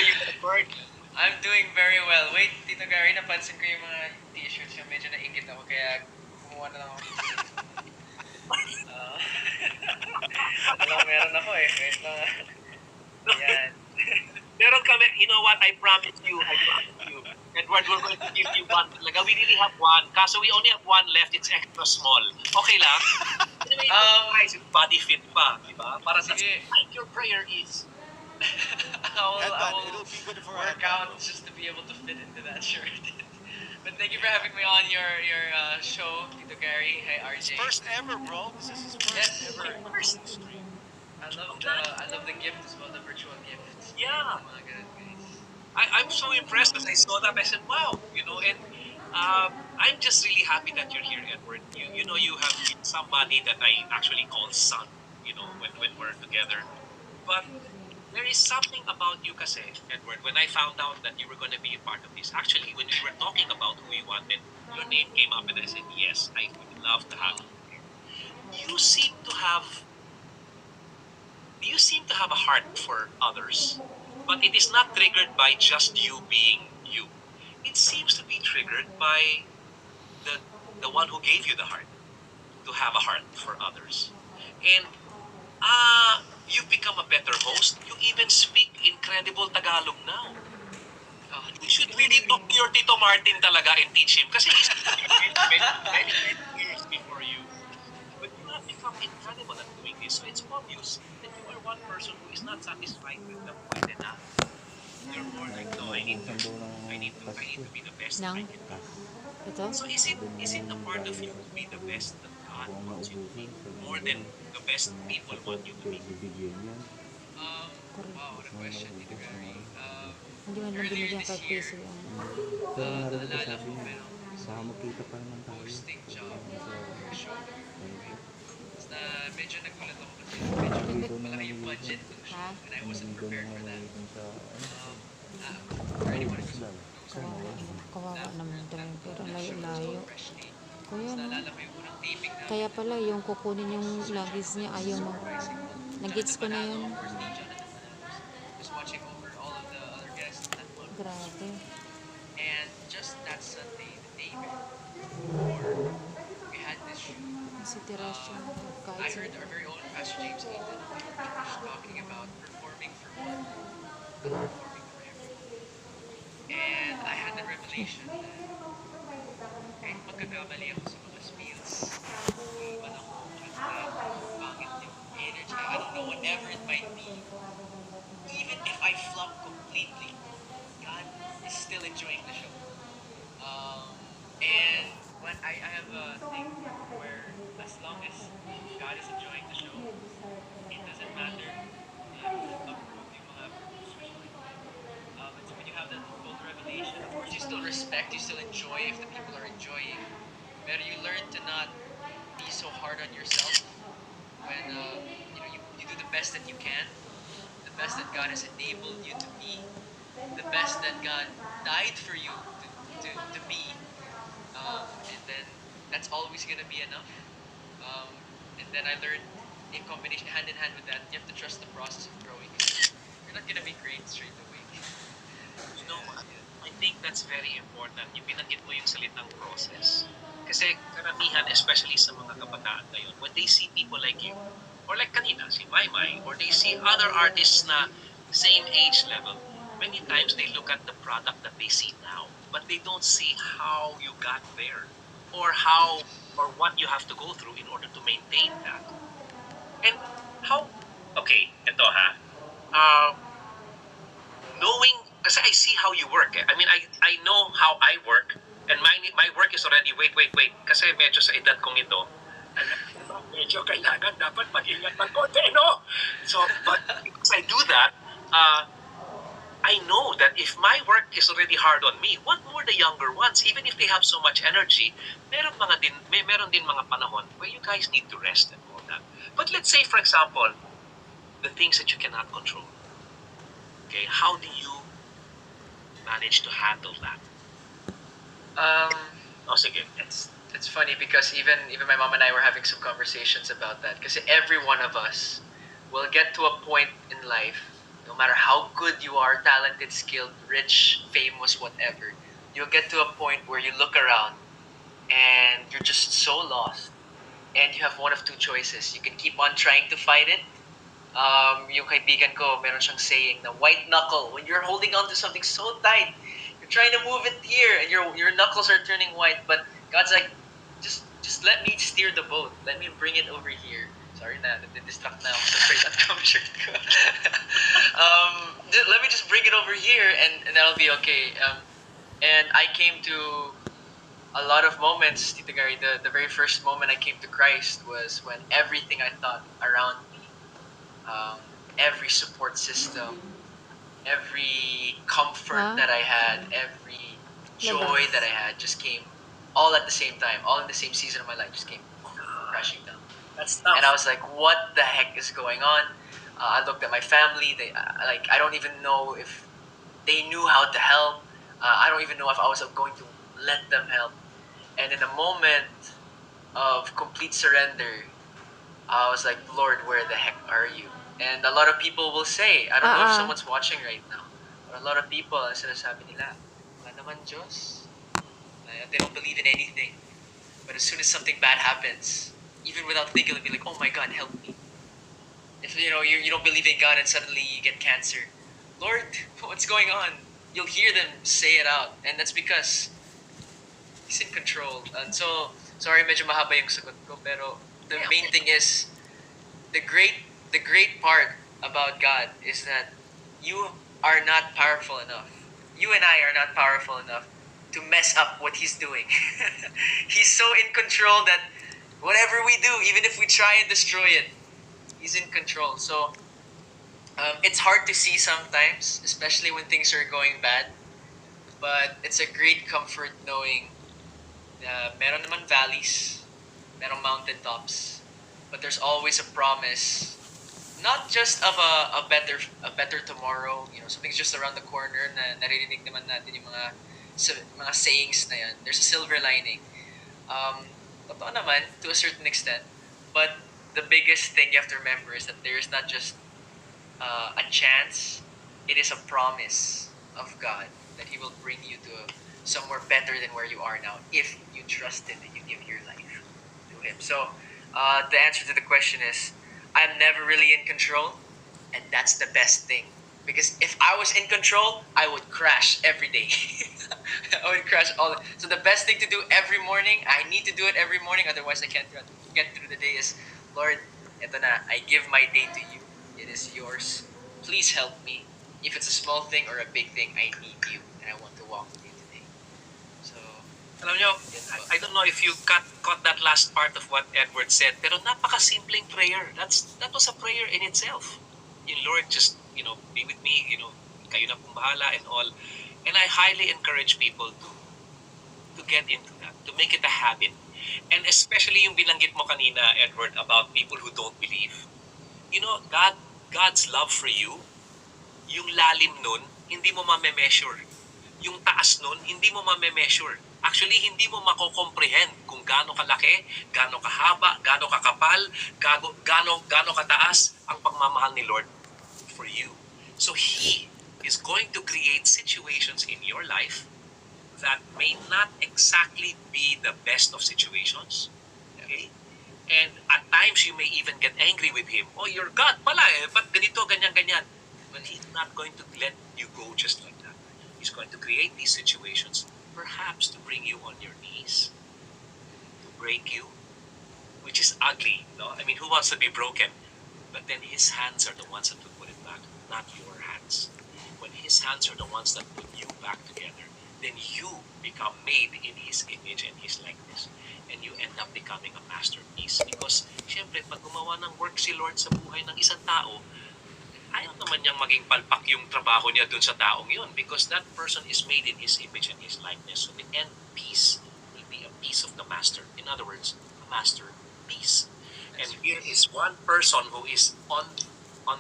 are you, Edward? I'm doing very well. Wait, Tito Gary, napansin ko yung mga t-shirts yung medyo nainggit ako, kaya kumuha na lang ako. Alam, meron ako eh. Wait lang. Yan. Meron kami, you know what, I promise you, Edward, we're going to give you one. Talaga, we really have one. Kaso we only have one left, it's extra small. Okay lang? Anyway, guys, body fit pa, di ba? Para sa, like your prayer is. I will work out just to be able to fit into that shirt. But thank you for having me on your show, Tito Gary. Hey, RJ. First ever, bro. This is his first ever stream. I love the gift as well, the virtual gift. Yeah. Oh my God, guys. I'm so impressed as I saw that. I said, wow, you know, and I'm just really happy that you're here, Edward. You know, you have been somebody that I actually call son, you know, when we're together. But there is something about you, kasi, Edward, when I found out that you were going to be a part of this, actually, when we were talking about who we wanted, your name came up and I said, yes, I would love to have you. You seem to have a heart for others, but it is not triggered by just you being you. It seems to be triggered by the one who gave you the heart, to have a heart for others. And you've become a better host. You even speak incredible Tagalog now. You should really talk to your Tito Martin talaga and teach him, kasi he's many years before you. But you have become incredible at doing this. So it's obvious that you are one person who is not satisfied with the pwede na. You're more like, no, I need to be the best I can be. Ito? So is it a part of you to be the best that God wants you to be, more than the best people want you to be? Wow, what a question, Tito Gary. Hindi man lang binigyan kay piso yan. Naalala ko merong Saka magkita pa naman tayo. hosting job for a show. Basta medyo nagulat ako kasi medyo malaki yung budget ng show and I wasn't prepared for that. For anyone who's Kawawa naman tayo, pero layo-layo. Kuya, no? naalala ko yung unang taping na Kaya pala yung kukunin yung luggage niya, ayaw mo. Nag-gets ko na yun. just watching over all of the other guests that month. Grabe. And just that Sunday, the day before we had this shoot, Si Tirasya, I kahit heard our very own Pastor James Hayden talking about performing for one, but performing for everyone. And I had the revelation that kahit magkakamali ako sa mga spills, iwan ako, pangit yung energy, I don't know, whatever it might be, even if I flop completely, God is still enjoying the show. And when I have a thing where as long as God is enjoying the show, it doesn't matter approve yung mga especially. And so when you have that full revelation, of course you still respect, you still enjoy if the people are enjoying, but you learn to not be so hard on yourself when you do the best that you can, the best that God has enabled you to be, the best that God died for you to be, and then that's always gonna be enough. And then I learned in combination, hand in hand with that, you have to trust the process of growing. You're not gonna be great straight away. You know, I think that's very important. Yung binanggit mo yung salitang process. Kasi karamihan, especially sa mga kabataan ngayon, when they see people like you, or like kanina, si Maymay, or they see other artists na same age level, many times they look at the product that they see now, but they don't see how you got there, or what you have to go through in order to maintain that. And okay, ito ha, knowing, kasi I see how you work. I mean, I know how I work, and my work is already, wait, kasi medyo sa edad kong ito, medyo kailangan dapat mag-ingat ng konti, no? So, but because I do that, I know that if my work is already hard on me, what more the younger ones, even if they have so much energy, meron din mga panahon where you guys need to rest and all that. But let's say, for example, the things that you cannot control. Okay, how do you manage to handle that? Sige. It's funny because even my mom and I were having some conversations about that. Because every one of us will get to a point in life no matter how good you are, talented, skilled, rich, famous, whatever, you'll get to a point where you look around and you're just so lost. And you have one of two choices. You can keep on trying to fight it. Yung kaibigan ko, meron siyang saying na white knuckle. When you're holding on to something so tight, you're trying to move it here, and your knuckles are turning white. But God's like, just let me steer the boat. Let me bring it over here. Sorry na, nadidistract na ako sa straight up come shirt ko. Let me just bring it over here, and that'll be okay. And I came to a lot of moments, Tito Gary. The very first moment I came to Christ was when everything I thought around me, every support system, every comfort that I had, every joy that I had just came all at the same time, all in the same season of my life, just came crashing down. That's tough. And I was like, what the heck is going on? I looked at my family. They I don't even know if they knew how to help. I don't even know if I was going to let them help. And in a moment of complete surrender, I was like, Lord, where the heck are you? And a lot of people will say, I don't know if someone's watching right now, but a lot of people, ang sinasabi nila, wala naman Diyos. They don't believe in anything. But as soon as something bad happens, even without thinking, they'll be like, oh my God, help me. If you don't believe in God and suddenly you get cancer, Lord, what's going on? You'll hear them say it out. And that's because He's in control. And so, sorry, medyo mahaba yung sagot ko, pero the main thing is, the great part about God is that you are not powerful enough. You and I are not powerful enough to mess up what He's doing. He's so in control that whatever we do, even if we try and destroy it, He's in control. So it's hard to see sometimes, especially when things are going bad. But it's a great comfort knowing meron naman valleys, meron mountaintops, but there's always a promise, not just of a better tomorrow. Something's just around the corner na naririnig naman natin yung mga sayings na yan. There's a silver lining. Totoo naman to a certain extent, but the biggest thing you have to remember is that there is not just a chance, it is a promise of God that He will bring you to somewhere better than where you are now if you trust Him and you give your life to Him. So the answer to the question is, I'm never really in control, and that's the best thing. Because if I was in control, I would crash every day. I would crash all. So the best thing to do every morning, I need to do it every morning, otherwise I can't get through the day, is, Lord, eto na, I give my day to You. It is Yours. Please help me. If it's a small thing or a big thing, I need You, and I want to walk with You today. So, alam nyo, I don't know if you caught that last part of what Edward said, pero napaka-simpleng prayer. That was a prayer in itself. Yung Lord, just, be with me, kayo na pong bahala and all. And I highly encourage people to get into that, to make it a habit. And especially yung binanggit mo kanina, Edward, about people who don't believe. God's love for you, yung lalim nun, hindi mo ma-measure. Yung taas nun, hindi mo ma-measure. Actually, hindi mo mako-comprehend kung gaano kalaki, gaano kahaba, gaano kakapal, gaano kataas ang pagmamahal ni Lord for you. So He is going to create situations in your life that may not exactly be the best of situations. Okay? And at times, you may even get angry with Him. Oh, you're God pala eh. Ba't ganito, ganyan? Well, He's not going to let you go just like that. He's going to create these situations, perhaps to bring you on your knees, to break you, which is ugly. No? I mean, who wants to be broken? But then His hands are the ones that will put it back, not your hands. When His hands are the ones that put you back together, then you become made in His image and His likeness. And you end up becoming a masterpiece. Because, syempre, pag gumawa ng work si Lord sa buhay ng isang tao, ayaw naman niyang maging palpak yung trabaho niya dun sa taong yun, because that person is made in His image and His likeness. So the end piece will be a piece of the master. In other words, a masterpiece. And here is one person who is on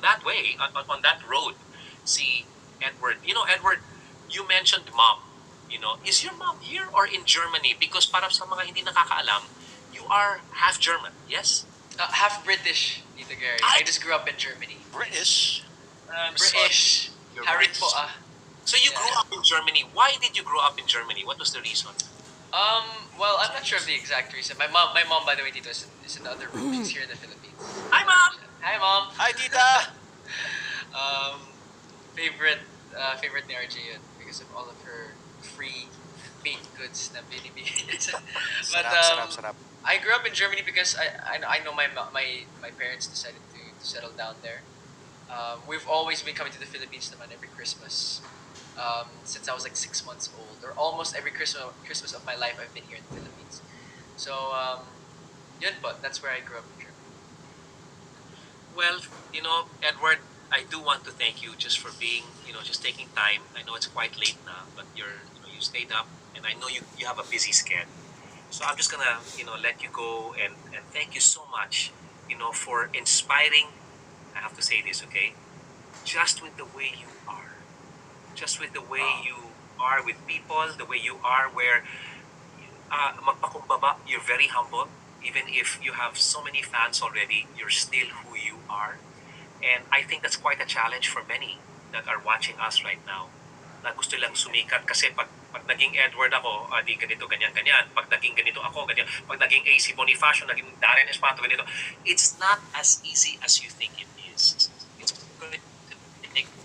that way, on that road. Si Edward. Edward, you mentioned mom. Is your mom here or in Germany? Because para sa mga hindi nakakaalam, you are half German, yes? half British, Tito Gary. I just grew up in Germany. British? British. You're Harit po British. So you grew up in Germany. Why did you grow up in Germany? What was the reason? Well, I'm not sure of the exact reason. My mom, by the way, Tito, is in the other room. She's here in the Philippines. Hi, Mom! Hi, mom. Hi, tita! um, favorite ni RJ yun because of all of her free baked goods na binibigay niya. But Sarap, sarap, sarap. I grew up in Germany because I know my parents decided to settle down there. We've always been coming to the Philippines naman every Christmas. Since I was like 6 months old, or almost every Christmas of my life, I've been here in the Philippines. So, yun po, that's where I grew up in Germany. Well, Edward, I do want to thank you just for being, just taking time. I know it's quite late now, but you stayed up, and I know you have a busy schedule. So I'm just gonna, let you go and thank you so much, for inspiring. I have to say this, okay? Just with the way you are, just with the way you are with people, the way you are, where magpakumbaba, you're very humble. Even if you have so many fans already, you're still who you are. And I think that's quite a challenge for many that are watching us right now. Na gusto lang sumikat kasi pag naging Edward ako, di ganito, ganyan, ganyan. Pag naging ganito ako, ganyan. Pag naging AC Bonifacio, naging Darren Espanto, ganito. It's not as easy as you think it is.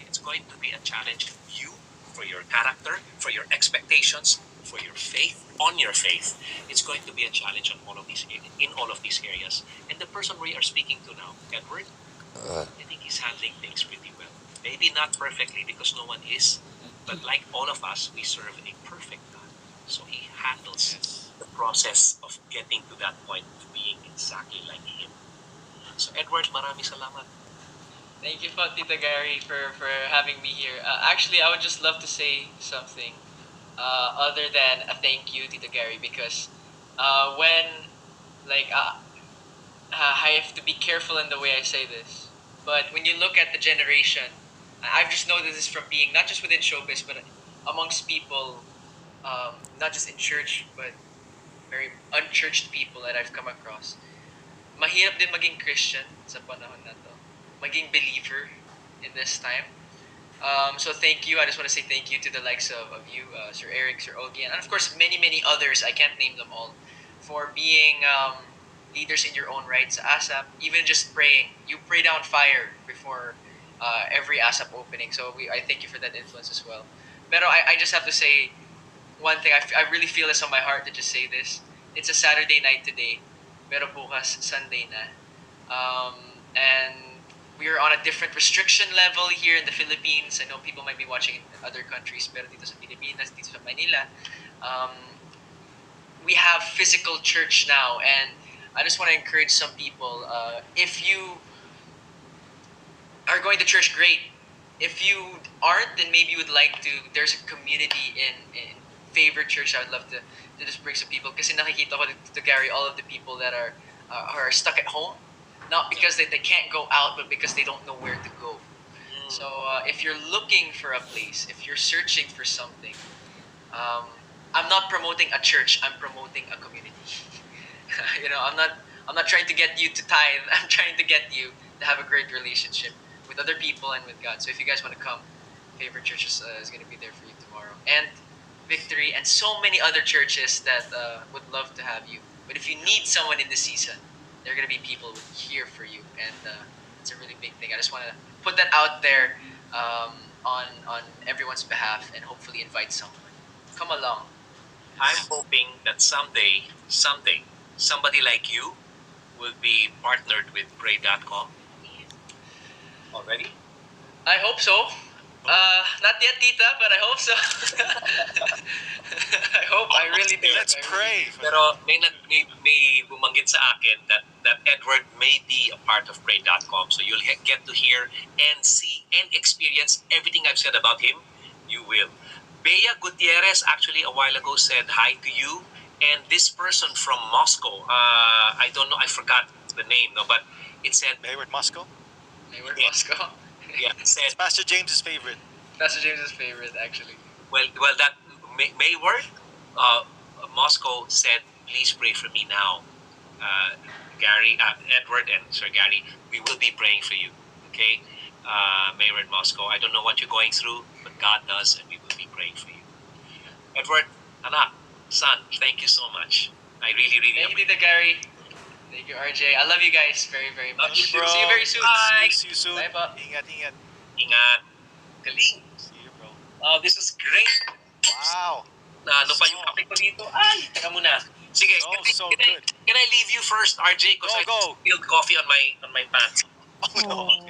It's going to be a challenge for you, for your character, for your expectations, for your faith, on your faith. It's going to be a challenge on all of these in all of these areas. And the person we are speaking to now, Edward, I think he's handling things pretty well. Maybe not perfectly because no one is, but like all of us, we serve a perfect God. So he handles the process of getting to that point of being exactly like him. So Edward, marami salamat. Thank you po, Tita Gary, for having me here. Actually, I would just love to say something other than a thank you, Tita Gary, because when, like, I have to be careful in the way I say this, but when you look at the generation, I've just noticed this from being not just within showbiz, but amongst people, not just in church, but very unchurched people that I've come across. Mahirap din maging Christian sa panahon na to. Maging believer in this time. So thank you. I just want to say thank you to the likes of you, Sir Eric, Sir Ogie, and of course many others. I can't name them all, for being leaders in your own rights. ASAP, even just praying. You pray down fire before every ASAP opening. So I thank you for that influence as well. But I just have to say one thing. I really feel this on my heart to just say this. It's a Saturday night today, pero bukas Sunday na. And we're on a different restriction level here in the Philippines. I know people might be watching in other countries, pero dito sa Pilipinas, dito sa Manila, we have physical church now. And I just want to encourage some people, if you are going to church, great. If you aren't, then maybe you would like to. There's a community in favorite church. I would love to just bring some people. Kasi nakikita ko to Gary, all of the people that are stuck at home, not because they can't go out, but because they don't know where to go. So if you're looking for a place, if you're searching for something, I'm not promoting a church. I'm promoting a community. I'm not trying to get you to tithe. I'm trying to get you to have a great relationship with other people and with God. So if you guys want to come, Favorite Churches is going to be there for you tomorrow. And Victory and so many other churches that would love to have you. But if you need someone in this season, there are going to be people here for you. And it's a really big thing. I just want to put that out there on everyone's behalf and hopefully invite someone. Come along. I'm hoping that someday, somebody like you will be partnered with Pray.com. Already? I hope so. Not yet, Tita, but I hope so. I really do. Let's pray. Pero may bumanggit sa akin that Edward may be a part of Pray.com. So you'll get to hear and see and experience everything I've said about him. You will. Bea Gutierrez actually a while ago said hi to you. And this person from Moscow, I don't know, I forgot the name, no, but it said... Mayward Moscow? Mayward Moscow? Yeah, it said... It's Pastor James's favorite. Pastor James's favorite, actually. Well, that Mayward, Moscow said, please pray for me now. Gary, Edward and Sir Gary, we will be praying for you, okay? Mayward Moscow. I don't know what you're going through, but God does, and we will be praying for you. Edward, anak, son, thank you so much. I really, really Thank you, Tita Gary. Thank you, RJ. I love you guys very, very Love much. you, bro. See you very soon. Bye. See you soon. Bye po. Ingat, ingat. Ingat. Galing. See you, bro. Oh, this is great. Wow. Na ano pa yung kape ko dito? Ay, teka muna. Sige, So can I good. leave you first, RJ? Because Go, I go. spilled coffee on my pants. Oh no. Oh.